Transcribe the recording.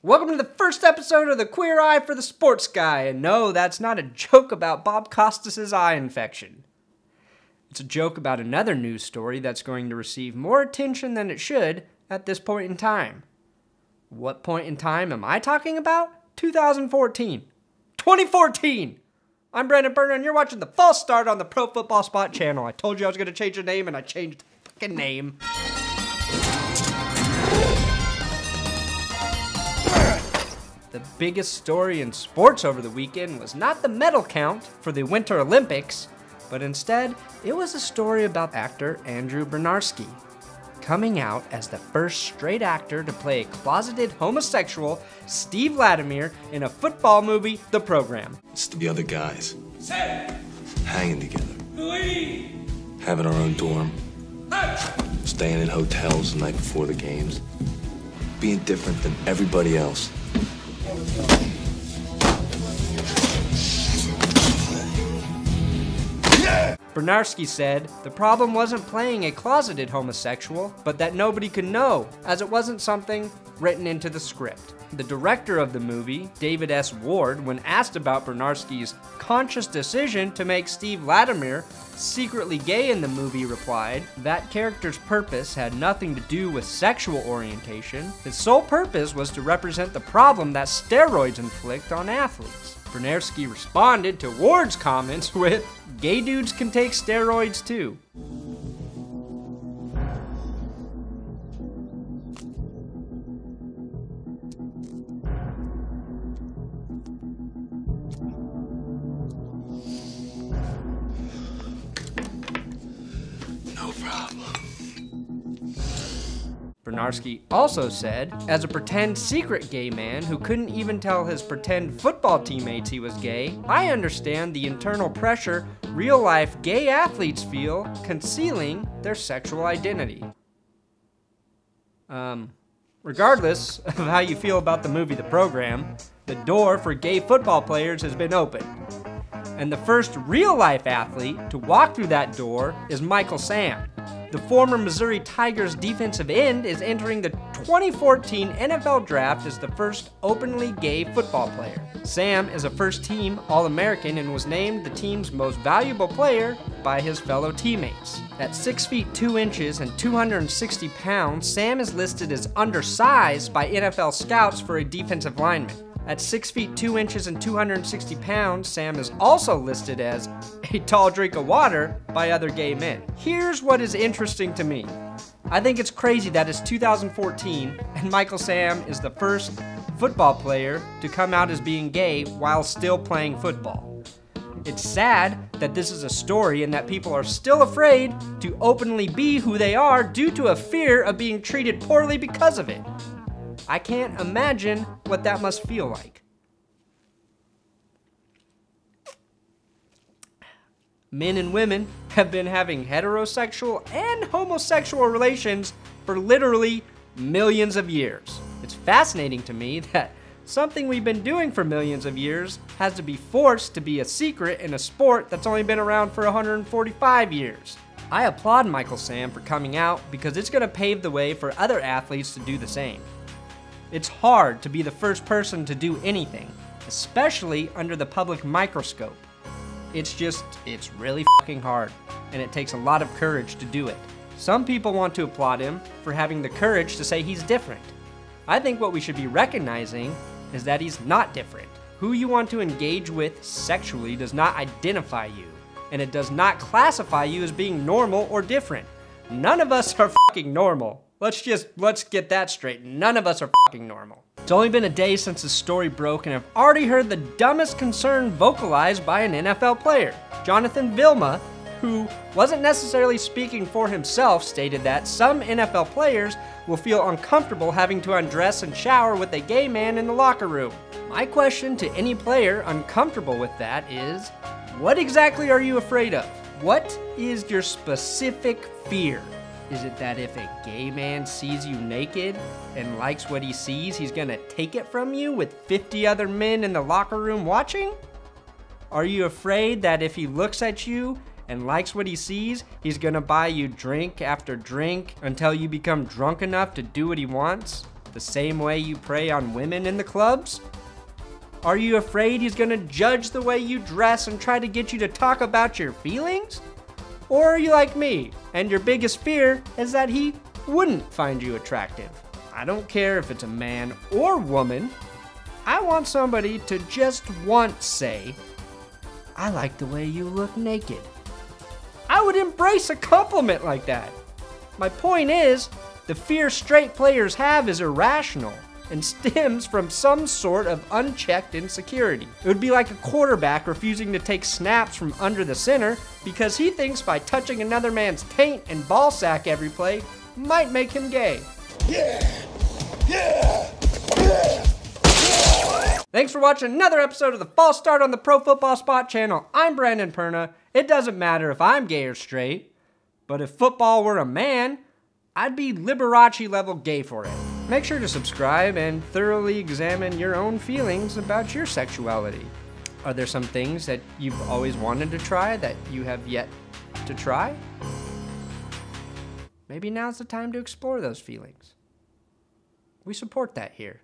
Welcome to the first episode of the Queer Eye for the Sports Guy, and no, that's not a joke about Bob Costas' eye infection. It's a joke about another news story that's going to receive more attention than it should at this point in time. What point in time am I talking about? 2014. 2014! I'm Brandon Perna, and you're watching the False Start on the Pro Football Spot channel. I told you I was going to change the name, and I changed the fucking name. The biggest story in sports over the weekend was not the medal count for the Winter Olympics, but instead, it was a story about actor Andrew Berari coming out as the first straight actor to play a closeted homosexual, Steve Vladimir, in a football movie, The Program. It's the other guys. Hanging together. Having our own dorm. Staying in hotels the night before the games. Being different than everybody else. Berari said the problem wasn't playing a closeted homosexual, but that nobody could know, as it wasn't something written into the script. The director of the movie, David S. Ward, when asked about Berari's conscious decision to make Steve Vladimir secretly gay in the movie, replied, that character's purpose had nothing to do with sexual orientation. His sole purpose was to represent the problem that steroids inflict on athletes. Berari responded to Ward's comments with, gay dudes can take steroids too. No problem. Berari also said, as a pretend secret gay man who couldn't even tell his pretend football teammates he was gay, I understand the internal pressure real-life gay athletes feel concealing their sexual identity. Regardless of how you feel about the movie The Program, the door for gay football players has been opened. And the first real-life athlete to walk through that door is Michael Sam. The former Missouri Tigers defensive end is entering the 2014 NFL Draft as the first openly gay football player. Sam is a first-team All-American and was named the team's most valuable player by his fellow teammates. At 6 feet 2 inches and 260 pounds, Sam is listed as undersized by NFL scouts for a defensive lineman. At 6 feet 2 inches and 260 pounds, Sam is also listed as a tall drink of water by other gay men. Here's what is interesting to me. I think it's crazy that it's 2014 and Michael Sam is the first football player to come out as being gay while still playing football. It's sad that this is a story and that people are still afraid to openly be who they are due to a fear of being treated poorly because of it. I can't imagine what that must feel like. Men and women have been having heterosexual and homosexual relations for literally millions of years. It's fascinating to me that something we've been doing for millions of years has to be forced to be a secret in a sport that's only been around for 145 years. I applaud Michael Sam for coming out because it's going to pave the way for other athletes to do the same. It's hard to be the first person to do anything, especially under the public microscope. It's really fucking hard, and it takes a lot of courage to do it. Some people want to applaud him for having the courage to say he's different. I think what we should be recognizing is that he's not different. Who you want to engage with sexually does not identify you, and it does not classify you as being normal or different. None of us are fucking normal. Let's get that straight. None of us are fucking normal. It's only been a day since the story broke and I've already heard the dumbest concern vocalized by an NFL player. Jonathan Vilma, who wasn't necessarily speaking for himself, stated that some NFL players will feel uncomfortable having to undress and shower with a gay man in the locker room. My question to any player uncomfortable with that is, what exactly are you afraid of? What is your specific fear? Is it that if a gay man sees you naked and likes what he sees, he's gonna take it from you with 50 other men in the locker room watching? Are you afraid that if he looks at you and likes what he sees, he's gonna buy you drink after drink until you become drunk enough to do what he wants? The same way you prey on women in the clubs? Are you afraid he's gonna judge the way you dress and try to get you to talk about your feelings? Or are you like me, and your biggest fear is that he wouldn't find you attractive? I don't care if it's a man or woman. I want somebody to just once say, "I like the way you look naked." I would embrace a compliment like that. My point is, the fear straight players have is irrational and stems from some sort of unchecked insecurity. It would be like a quarterback refusing to take snaps from under the center because he thinks by touching another man's taint and ball sack every play might make him gay. Yeah! Yeah! Yeah! Thanks for watching another episode of the False Start on the Pro Football Spot channel. I'm Brandon Perna. It doesn't matter if I'm gay or straight, but if football were a man, I'd be Liberace level gay for it. Make sure to subscribe and thoroughly examine your own feelings about your sexuality. Are there some things that you've always wanted to try that you have yet to try? Maybe now's the time to explore those feelings. We support that here.